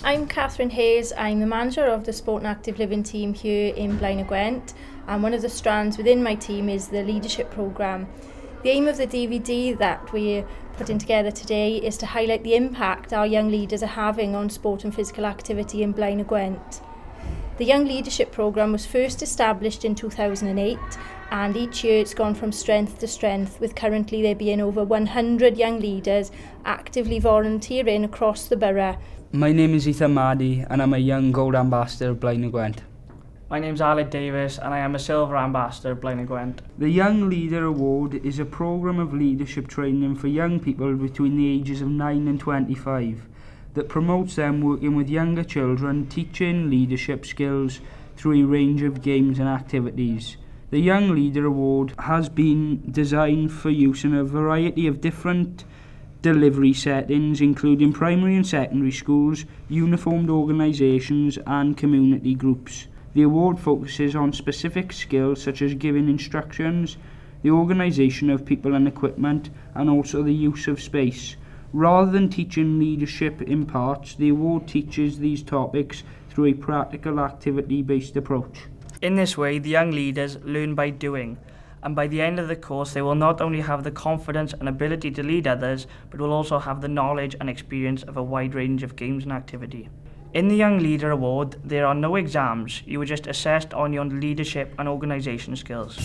I'm Catherine Hayes. I'm the manager of the Sport and Active Living team here in Blaenau Gwent, and one of the strands within my team is the leadership programme. The aim of the DVD that we're putting together today is to highlight the impact our young leaders are having on sport and physical activity in Blaenau Gwent. The Young Leadership Programme was first established in 2008, and each year it's gone from strength to strength, with currently there being over 100 young leaders actively volunteering across the borough. My name is Ethan Maddy and I'm a young gold ambassador of Blaenau Gwent. My name's Aled Davis and I am a silver ambassador of Blaenau Gwent. The Young Leader Award is a programme of leadership training for young people between the ages of 9 and 25 that promotes them working with younger children, teaching leadership skills through a range of games and activities. The Young Leader Award has been designed for use in a variety of different delivery settings, including primary and secondary schools, uniformed organisations and community groups. The award focuses on specific skills such as giving instructions, the organisation of people and equipment, and also the use of space. Rather than teaching leadership in parts, the award teaches these topics through a practical activity-based approach. In this way, the young leaders learn by doing, and by the end of the course they will not only have the confidence and ability to lead others, but will also have the knowledge and experience of a wide range of games and activity. In the Young Leader Award, there are no exams. You are just assessed on your leadership and organisation skills.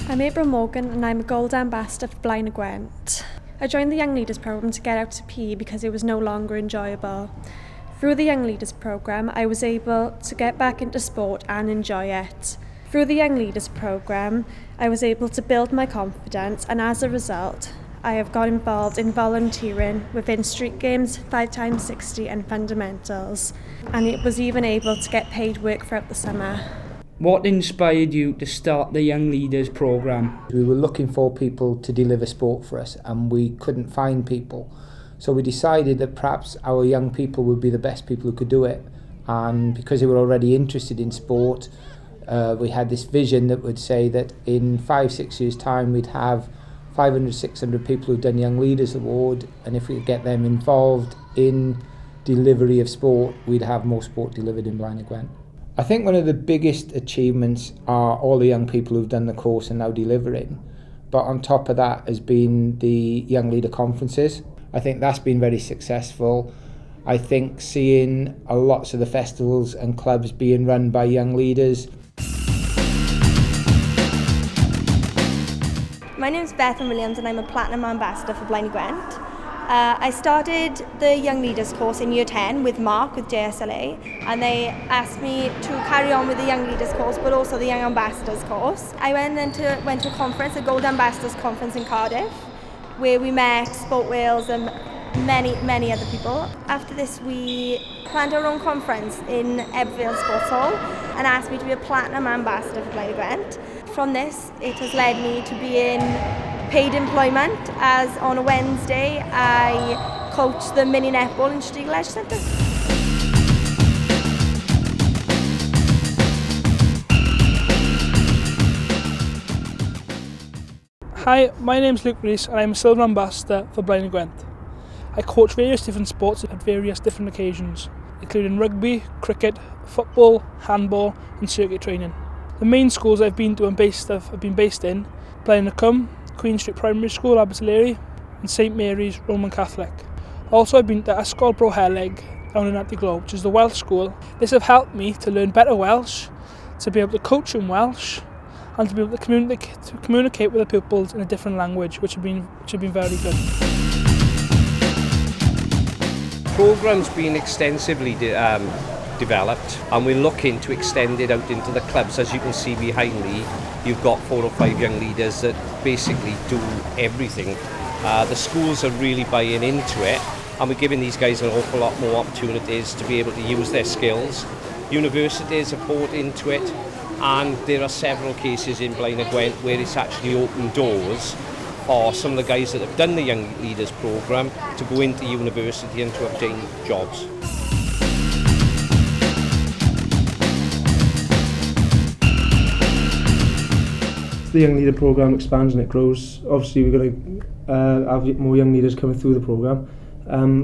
I'm April Morgan and I'm a Gold Ambassador for Blaenau Gwent. I joined the Young Leaders Programme to get out to PE because it was no longer enjoyable. Through the Young Leaders Programme, I was able to get back into sport and enjoy it. Through the Young Leaders Programme, I was able to build my confidence, and as a result, I have got involved in volunteering within street games, 5x60 and fundamentals, and it was even able to get paid work throughout the summer. What inspired you to start the Young Leaders Programme? We were looking for people to deliver sport for us and we couldn't find people. So we decided that perhaps our young people would be the best people who could do it. And because they were already interested in sport, we had this vision that would say that in 5-6 years' time we'd have 500-600 people who've done Young Leaders Award, and if we could get them involved in delivery of sport, we'd have more sport delivered in Blaenau Gwent. I think one of the biggest achievements are all the young people who've done the course and now delivering. But on top of that has been the Young Leader Conferences. I think that's been very successful. I think seeing lots of the festivals and clubs being run by young leaders. My name is Bethan Williams and I'm a Platinum Ambassador for Blaenau Gwent. I started the Young Leaders course in Year 10 with Mark, with JSLA, and they asked me to carry on with the Young Leaders course but also the Young Ambassadors course. I went to a conference, a Gold Ambassadors conference in Cardiff, where we met Sport Wales and many other people. After this we planned our own conference in Ebbw Sports Hall and asked me to be a Platinum Ambassador for Blaenau Gwent. From this it has led me to be in paid employment, as on a Wednesday I coach the mini netball in Street Leisure Centre. Hi, my name's Luke Rees and I'm a Silver Ambassador for Blaenau Gwent. I coach various different sports at various different occasions, including rugby, cricket, football, handball and circuit training. The main schools I've been to and have been based in Blaenau Cwm, Queen Street Primary School, Abertillery and St Mary's Roman Catholic. Also I've been to Ysgol Brohelig down in Antiglo, which is the Welsh school. This have helped me to learn better Welsh, to be able to coach in Welsh and to be able to communicate with the pupils in a different language, which have been very good. The programme's been extensively developed and we're looking to extend it out into the clubs. As you can see behind me, you've got 4 or 5 young leaders that basically do everything. The schools are really buying into it and we're giving these guys an awful lot more opportunities to be able to use their skills. Universities have bought into it, and there are several cases in Blaenau Gwent where it's actually opened doors for some of the guys that have done the Young Leaders Programme to go into university and to obtain jobs. the Young Leader programme expands and it grows, obviously we're going to have more young leaders coming through the programme.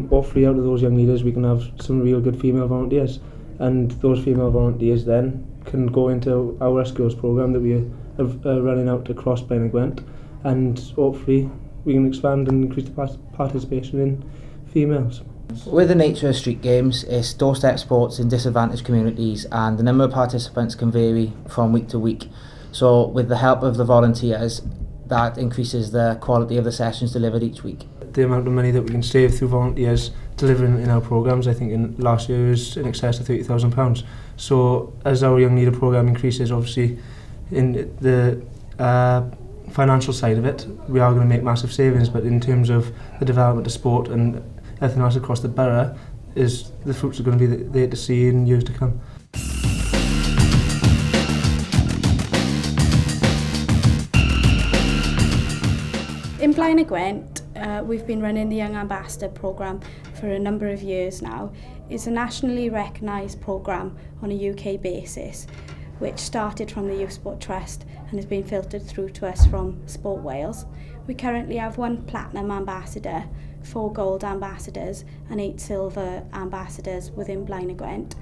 Hopefully out of those young leaders we can have some real good female volunteers, and those female volunteers then can go into our S-Girls programme that we are running out across Blaenau Gwent, and hopefully we can expand and increase the participation in females. With the nature of street games, it's doorstep sports in disadvantaged communities, and the number of participants can vary from week to week. So with the help of the volunteers, that increases the quality of the sessions delivered each week. The amount of money that we can save through volunteers delivering in our programmes, I think in last year was in excess of £30,000. So as our Young Leader programme increases, obviously in the financial side of it, we are going to make massive savings, but in terms of the development of sport and everything else across the borough, the fruits are going to be there to see in years to come. In Blaenau Gwent, we've been running the Young Ambassador programme for a number of years now. It's a nationally recognised programme on a UK basis, which started from the Youth Sport Trust and has been filtered through to us from Sport Wales. We currently have 1 Platinum Ambassador, 4 Gold Ambassadors and 8 Silver Ambassadors within Blaenau Gwent.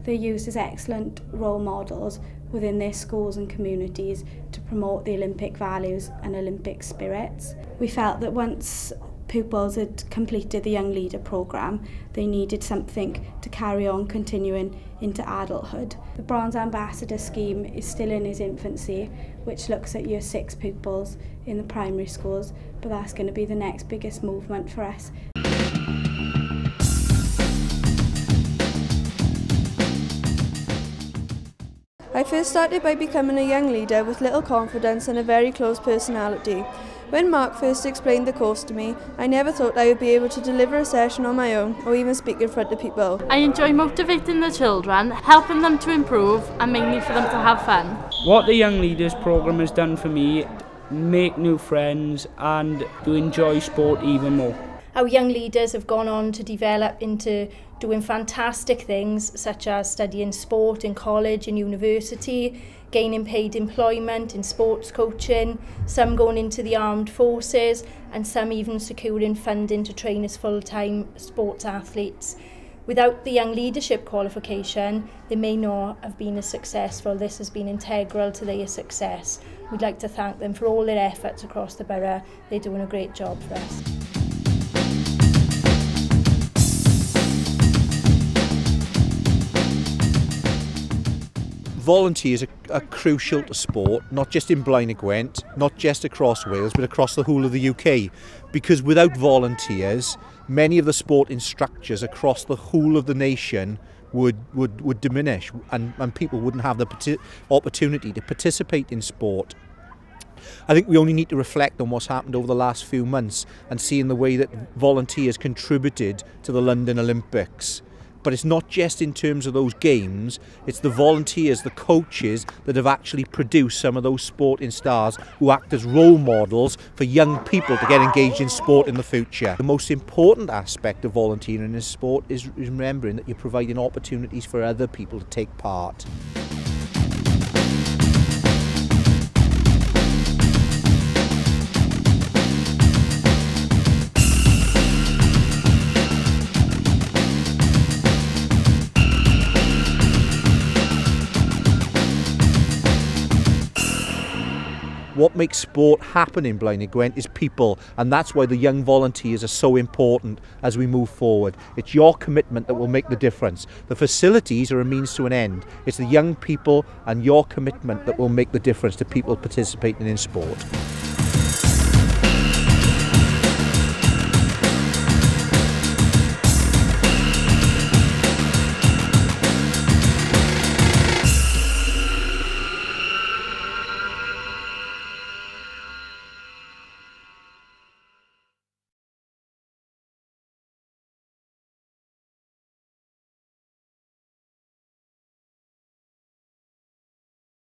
They're used as excellent role models within their schools and communities to promote the Olympic values and Olympic spirits. We felt that once pupils had completed the Young Leader programme, they needed something to carry on continuing into adulthood. The Bronze Ambassador scheme is still in its infancy, which looks at Year 6 pupils in the primary schools, but that's going to be the next biggest movement for us. I first started by becoming a young leader with little confidence and a very closed personality. When Mark first explained the course to me, I never thought I would be able to deliver a session on my own or even speak in front of people. I enjoy motivating the children, helping them to improve and mainly for them to have fun. What the Young Leaders programme has done for me, make new friends and to enjoy sport even more. Our young leaders have gone on to develop into doing fantastic things such as studying sport in college and university, gaining paid employment in sports coaching, some going into the armed forces and some even securing funding to train as full-time sports athletes. Without the Young Leadership qualification, they may not have been as successful. This has been integral to their success. We'd like to thank them for all their efforts across the borough. They're doing a great job for us. Volunteers are crucial to sport, not just in Blaenau Gwent, not just across Wales, but across the whole of the UK. Because without volunteers, many of the sporting structures across the whole of the nation would diminish, and people wouldn't have the opportunity to participate in sport. I think we only need to reflect on what's happened over the last few months and seeing the way that volunteers contributed to the London Olympics. But it's not just in terms of those games, it's the volunteers, the coaches that have actually produced some of those sporting stars who act as role models for young people to get engaged in sport in the future. The most important aspect of volunteering in sport is remembering that you're providing opportunities for other people to take part. What makes sport happen in Blaenau Gwent is people, and that's why the young volunteers are so important as we move forward. It's your commitment that will make the difference. The facilities are a means to an end. It's the young people and your commitment that will make the difference to people participating in sport.